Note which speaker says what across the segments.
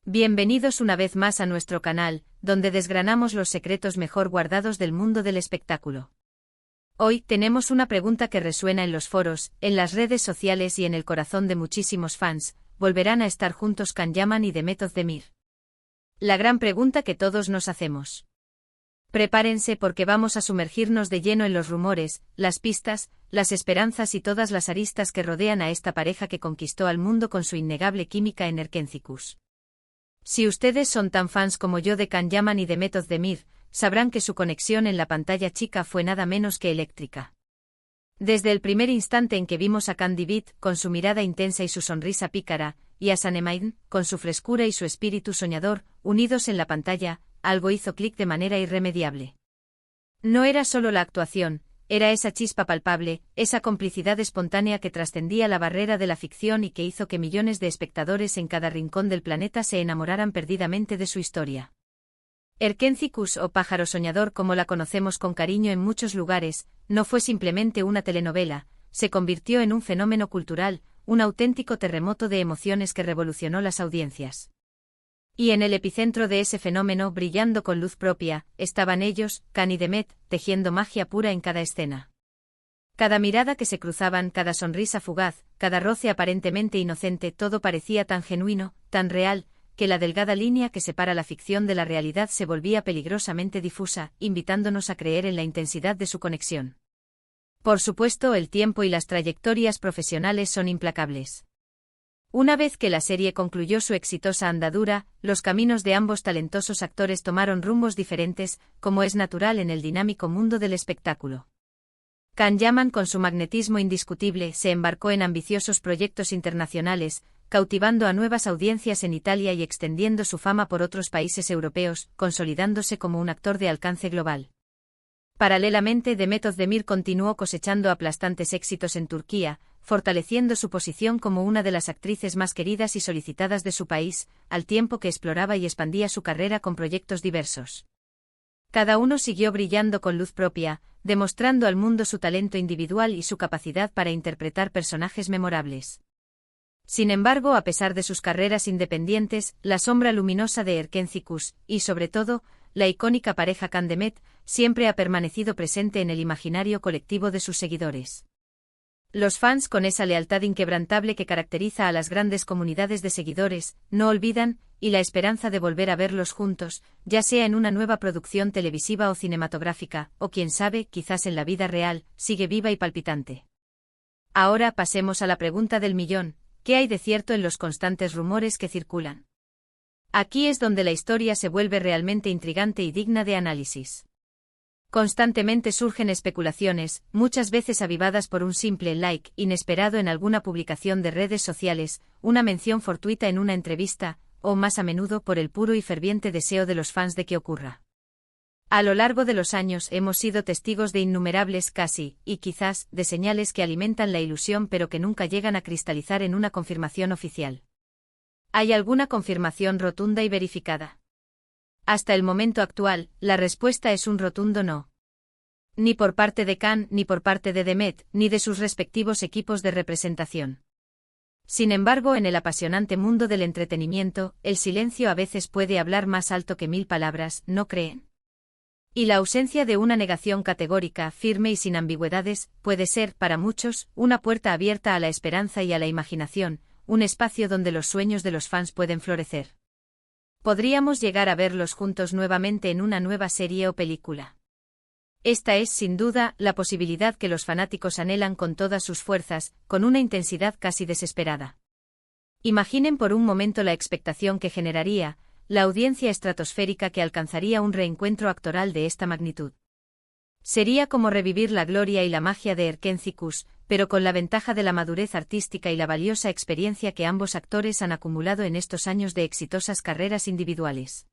Speaker 1: Bienvenidos una vez más a nuestro canal, donde desgranamos los secretos mejor guardados del mundo del espectáculo. Hoy tenemos una pregunta que resuena en los foros, en las redes sociales y en el corazón de muchísimos fans: ¿volverán a estar juntos Can Yaman y Demet Özdemir? La gran pregunta que todos nos hacemos. Prepárense porque vamos a sumergirnos de lleno en los rumores, las pistas, las esperanzas y todas las aristas que rodean a esta pareja que conquistó al mundo con su innegable química en Erkenci. Si ustedes son tan fans como yo de Can Yaman y Demet Özdemir, sabrán que su conexión en la pantalla chica fue nada menos que eléctrica. Desde el primer instante en que vimos a Can David, con su mirada intensa y su sonrisa pícara, y a Sanemayn, con su frescura y su espíritu soñador, unidos en la pantalla, algo hizo clic de manera irremediable. No era solo la actuación, era esa chispa palpable, esa complicidad espontánea que trascendía la barrera de la ficción y que hizo que millones de espectadores en cada rincón del planeta se enamoraran perdidamente de su historia. Erkenci, o Pájaro Soñador como la conocemos con cariño en muchos lugares, no fue simplemente una telenovela, se convirtió en un fenómeno cultural, un auténtico terremoto de emociones que revolucionó las audiencias. Y en el epicentro de ese fenómeno, brillando con luz propia, estaban ellos, Can y Demet, tejiendo magia pura en cada escena. Cada mirada que se cruzaban, cada sonrisa fugaz, cada roce aparentemente inocente, todo parecía tan genuino, tan real, que la delgada línea que separa la ficción de la realidad se volvía peligrosamente difusa, invitándonos a creer en la intensidad de su conexión. Por supuesto, el tiempo y las trayectorias profesionales son implacables. Una vez que la serie concluyó su exitosa andadura, los caminos de ambos talentosos actores tomaron rumbos diferentes, como es natural en el dinámico mundo del espectáculo. Can Yaman, con su magnetismo indiscutible, se embarcó en ambiciosos proyectos internacionales, cautivando a nuevas audiencias en Italia y extendiendo su fama por otros países europeos, consolidándose como un actor de alcance global. Paralelamente, Demet Özdemir continuó cosechando aplastantes éxitos en Turquía, fortaleciendo su posición como una de las actrices más queridas y solicitadas de su país, al tiempo que exploraba y expandía su carrera con proyectos diversos. Cada uno siguió brillando con luz propia, demostrando al mundo su talento individual y su capacidad para interpretar personajes memorables. Sin embargo, a pesar de sus carreras independientes, la sombra luminosa de Erkenci y, sobre todo, la icónica pareja Can-Demet, siempre ha permanecido presente en el imaginario colectivo de sus seguidores. Los fans, con esa lealtad inquebrantable que caracteriza a las grandes comunidades de seguidores, no olvidan, y la esperanza de volver a verlos juntos, ya sea en una nueva producción televisiva o cinematográfica, o quién sabe, quizás en la vida real, sigue viva y palpitante. Ahora pasemos a la pregunta del millón: ¿qué hay de cierto en los constantes rumores que circulan? Aquí es donde la historia se vuelve realmente intrigante y digna de análisis. Constantemente surgen especulaciones, muchas veces avivadas por un simple like inesperado en alguna publicación de redes sociales, una mención fortuita en una entrevista, o más a menudo por el puro y ferviente deseo de los fans de que ocurra. A lo largo de los años hemos sido testigos de innumerables casi, y quizás, de señales que alimentan la ilusión pero que nunca llegan a cristalizar en una confirmación oficial. ¿Hay alguna confirmación rotunda y verificada? Hasta el momento actual, la respuesta es un rotundo no. Ni por parte de Can, ni por parte de Demet, ni de sus respectivos equipos de representación. Sin embargo, en el apasionante mundo del entretenimiento, el silencio a veces puede hablar más alto que 1000 palabras, ¿no creen? Y la ausencia de una negación categórica, firme y sin ambigüedades, puede ser, para muchos, una puerta abierta a la esperanza y a la imaginación, un espacio donde los sueños de los fans pueden florecer. Podríamos llegar a verlos juntos nuevamente en una nueva serie o película. Esta es, sin duda, la posibilidad que los fanáticos anhelan con todas sus fuerzas, con una intensidad casi desesperada. Imaginen por un momento la expectación que generaría, la audiencia estratosférica que alcanzaría un reencuentro actoral de esta magnitud. Sería como revivir la gloria y la magia de Erkenci, pero con la ventaja de la madurez artística y la valiosa experiencia que ambos actores han acumulado en estos años de exitosas carreras individuales.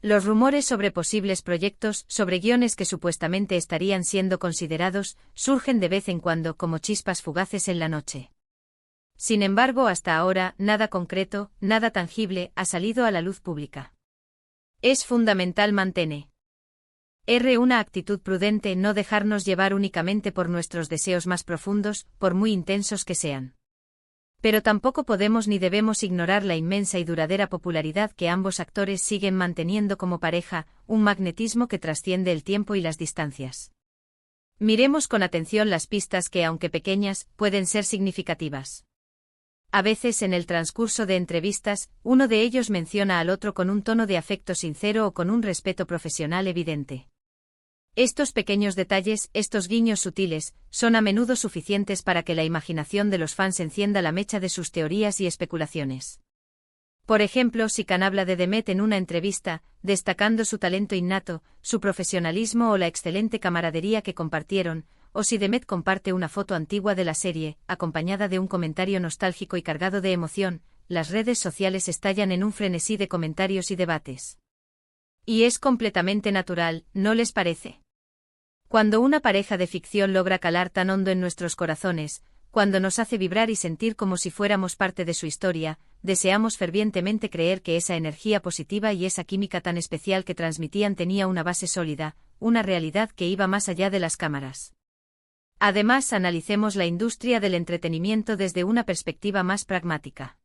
Speaker 1: Los rumores sobre posibles proyectos, sobre guiones que supuestamente estarían siendo considerados, surgen de vez en cuando como chispas fugaces en la noche. Sin embargo, hasta ahora, nada concreto, nada tangible, ha salido a la luz pública. Es fundamental mantener una actitud prudente, no dejarnos llevar únicamente por nuestros deseos más profundos, por muy intensos que sean. Pero tampoco podemos ni debemos ignorar la inmensa y duradera popularidad que ambos actores siguen manteniendo como pareja, un magnetismo que trasciende el tiempo y las distancias. Miremos con atención las pistas que, aunque pequeñas, pueden ser significativas. A veces en el transcurso de entrevistas, uno de ellos menciona al otro con un tono de afecto sincero o con un respeto profesional evidente. Estos pequeños detalles, estos guiños sutiles, son a menudo suficientes para que la imaginación de los fans encienda la mecha de sus teorías y especulaciones. Por ejemplo, si Khan habla de Demet en una entrevista, destacando su talento innato, su profesionalismo o la excelente camaradería que compartieron, o si Demet comparte una foto antigua de la serie, acompañada de un comentario nostálgico y cargado de emoción, las redes sociales estallan en un frenesí de comentarios y debates. Y es completamente natural, ¿no les parece? Cuando una pareja de ficción logra calar tan hondo en nuestros corazones, cuando nos hace vibrar y sentir como si fuéramos parte de su historia, deseamos fervientemente creer que esa energía positiva y esa química tan especial que transmitían tenía una base sólida, una realidad que iba más allá de las cámaras. Además, analicemos la industria del entretenimiento desde una perspectiva más pragmática.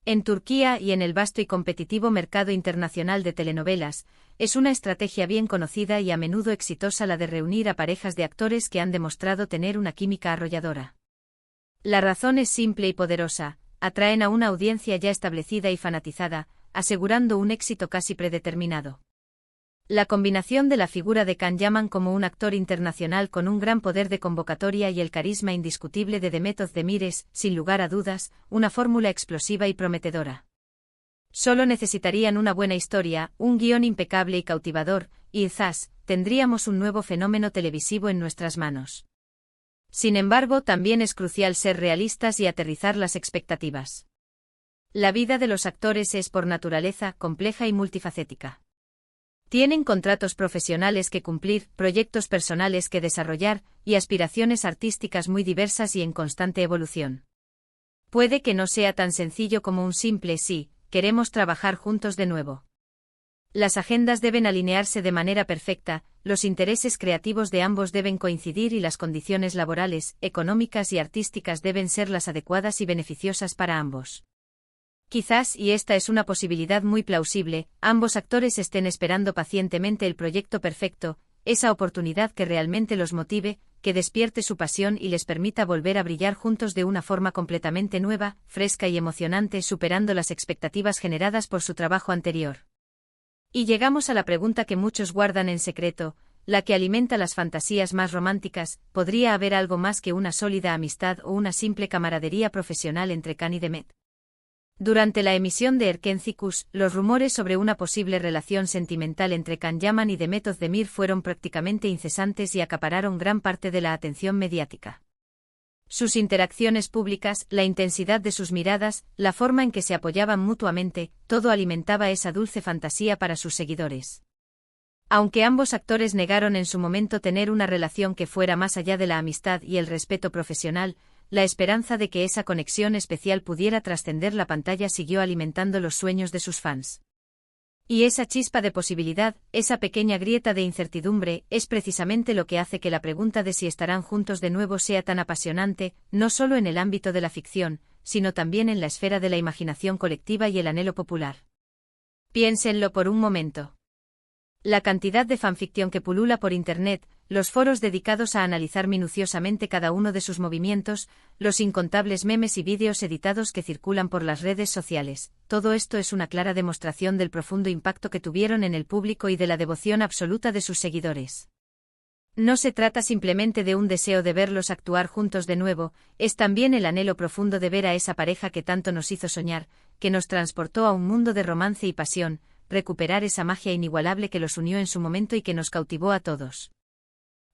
Speaker 1: En Turquía y en el vasto y competitivo mercado internacional de telenovelas, es una estrategia bien conocida y a menudo exitosa la de reunir a parejas de actores que han demostrado tener una química arrolladora. La razón es simple y poderosa: atraen a una audiencia ya establecida y fanatizada, asegurando un éxito casi predeterminado. La combinación de la figura de Can Yaman como un actor internacional con un gran poder de convocatoria y el carisma indiscutible de Demet Özdemir es, sin lugar a dudas, una fórmula explosiva y prometedora. Solo necesitarían una buena historia, un guión impecable y cautivador, y ¡zas!, tendríamos un nuevo fenómeno televisivo en nuestras manos. Sin embargo, también es crucial ser realistas y aterrizar las expectativas. La vida de los actores es por naturaleza compleja y multifacética. Tienen contratos profesionales que cumplir, proyectos personales que desarrollar, y aspiraciones artísticas muy diversas y en constante evolución. Puede que no sea tan sencillo como un simple sí, queremos trabajar juntos de nuevo. Las agendas deben alinearse de manera perfecta, los intereses creativos de ambos deben coincidir y las condiciones laborales, económicas y artísticas deben ser las adecuadas y beneficiosas para ambos. Quizás, y esta es una posibilidad muy plausible, ambos actores estén esperando pacientemente el proyecto perfecto, esa oportunidad que realmente los motive, que despierte su pasión y les permita volver a brillar juntos de una forma completamente nueva, fresca y emocionante, superando las expectativas generadas por su trabajo anterior. Y llegamos a la pregunta que muchos guardan en secreto, la que alimenta las fantasías más románticas: ¿podría haber algo más que una sólida amistad o una simple camaradería profesional entre Can y Demet? Durante la emisión de Erkencikus, los rumores sobre una posible relación sentimental entre Can Yaman y Demet Özdemir fueron prácticamente incesantes y acapararon gran parte de la atención mediática. Sus interacciones públicas, la intensidad de sus miradas, la forma en que se apoyaban mutuamente, todo alimentaba esa dulce fantasía para sus seguidores. Aunque ambos actores negaron en su momento tener una relación que fuera más allá de la amistad y el respeto profesional, la esperanza de que esa conexión especial pudiera trascender la pantalla siguió alimentando los sueños de sus fans. Y esa chispa de posibilidad, esa pequeña grieta de incertidumbre, es precisamente lo que hace que la pregunta de si estarán juntos de nuevo sea tan apasionante, no solo en el ámbito de la ficción, sino también en la esfera de la imaginación colectiva y el anhelo popular. Piénsenlo por un momento. La cantidad de fanficción que pulula por Internet, los foros dedicados a analizar minuciosamente cada uno de sus movimientos, los incontables memes y vídeos editados que circulan por las redes sociales, todo esto es una clara demostración del profundo impacto que tuvieron en el público y de la devoción absoluta de sus seguidores. No se trata simplemente de un deseo de verlos actuar juntos de nuevo, es también el anhelo profundo de ver a esa pareja que tanto nos hizo soñar, que nos transportó a un mundo de romance y pasión, recuperar esa magia inigualable que los unió en su momento y que nos cautivó a todos.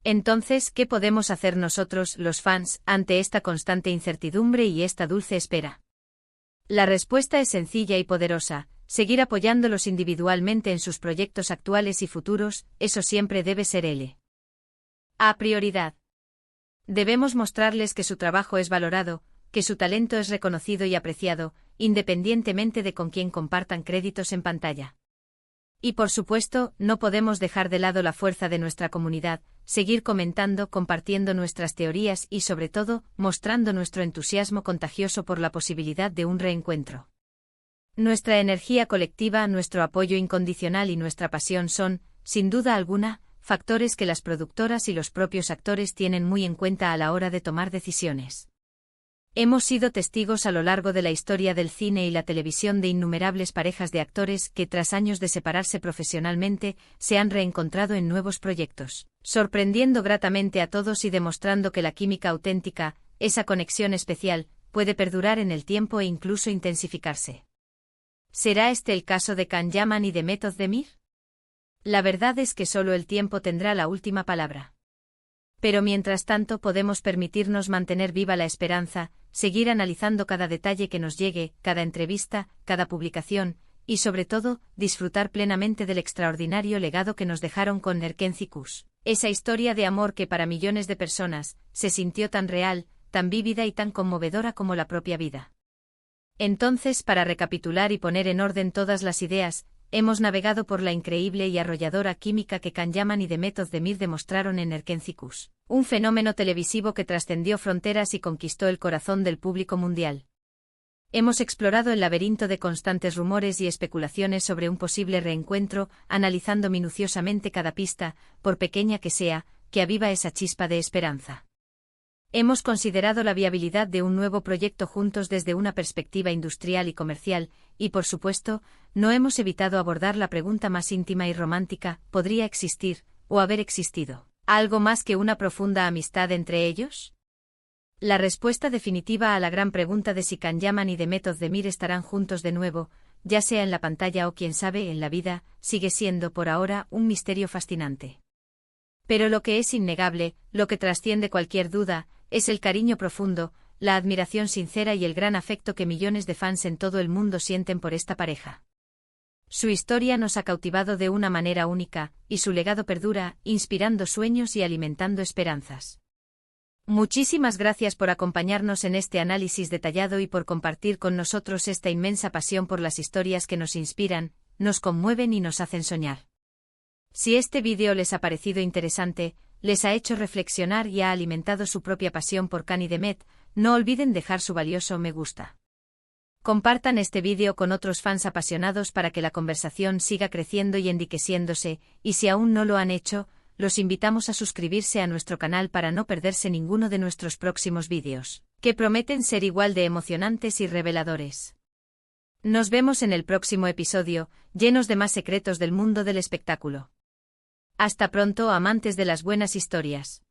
Speaker 1: Entonces, ¿qué podemos hacer nosotros, los fans, ante esta constante incertidumbre y esta dulce espera? La respuesta es sencilla y poderosa: seguir apoyándolos individualmente en sus proyectos actuales y futuros, eso siempre debe ser a prioridad. Debemos mostrarles que su trabajo es valorado, que su talento es reconocido y apreciado, independientemente de con quién compartan créditos en pantalla. Y por supuesto, no podemos dejar de lado la fuerza de nuestra comunidad, seguir comentando, compartiendo nuestras teorías y sobre todo, mostrando nuestro entusiasmo contagioso por la posibilidad de un reencuentro. Nuestra energía colectiva, nuestro apoyo incondicional y nuestra pasión son, sin duda alguna, factores que las productoras y los propios actores tienen muy en cuenta a la hora de tomar decisiones. Hemos sido testigos a lo largo de la historia del cine y la televisión de innumerables parejas de actores que, tras años de separarse profesionalmente, se han reencontrado en nuevos proyectos, sorprendiendo gratamente a todos y demostrando que la química auténtica, esa conexión especial, puede perdurar en el tiempo e incluso intensificarse. ¿Será este el caso de Can Yaman y de Method Demir? La verdad es que solo el tiempo tendrá la última palabra. Pero mientras tanto podemos permitirnos mantener viva la esperanza, seguir analizando cada detalle que nos llegue, cada entrevista, cada publicación, y sobre todo, disfrutar plenamente del extraordinario legado que nos dejaron con Erkenci Kuş. Esa historia de amor que para millones de personas, se sintió tan real, tan vívida y tan conmovedora como la propia vida. Entonces, para recapitular y poner en orden todas las ideas, hemos navegado por la increíble y arrolladora química que Can Yaman y de Method Demir demostraron en Erkenci Kuş, un fenómeno televisivo que trascendió fronteras y conquistó el corazón del público mundial. Hemos explorado el laberinto de constantes rumores y especulaciones sobre un posible reencuentro, analizando minuciosamente cada pista, por pequeña que sea, que aviva esa chispa de esperanza. Hemos considerado la viabilidad de un nuevo proyecto juntos desde una perspectiva industrial y comercial, y por supuesto, no hemos evitado abordar la pregunta más íntima y romántica: ¿podría existir, o haber existido, algo más que una profunda amistad entre ellos? La respuesta definitiva a la gran pregunta de si Can Yaman y de Method Demir estarán juntos de nuevo, ya sea en la pantalla o quién sabe en la vida, sigue siendo por ahora un misterio fascinante. Pero lo que es innegable, lo que trasciende cualquier duda, es el cariño profundo, la admiración sincera y el gran afecto que millones de fans en todo el mundo sienten por esta pareja. Su historia nos ha cautivado de una manera única, y su legado perdura, inspirando sueños y alimentando esperanzas. Muchísimas gracias por acompañarnos en este análisis detallado y por compartir con nosotros esta inmensa pasión por las historias que nos inspiran, nos conmueven y nos hacen soñar. Si este vídeo les ha parecido interesante, les ha hecho reflexionar y ha alimentado su propia pasión por Can y Demet, no olviden dejar su valioso me gusta. Compartan este vídeo con otros fans apasionados para que la conversación siga creciendo y enriqueciéndose, y si aún no lo han hecho, los invitamos a suscribirse a nuestro canal para no perderse ninguno de nuestros próximos vídeos, que prometen ser igual de emocionantes y reveladores. Nos vemos en el próximo episodio, llenos de más secretos del mundo del espectáculo. Hasta pronto, amantes de las buenas historias.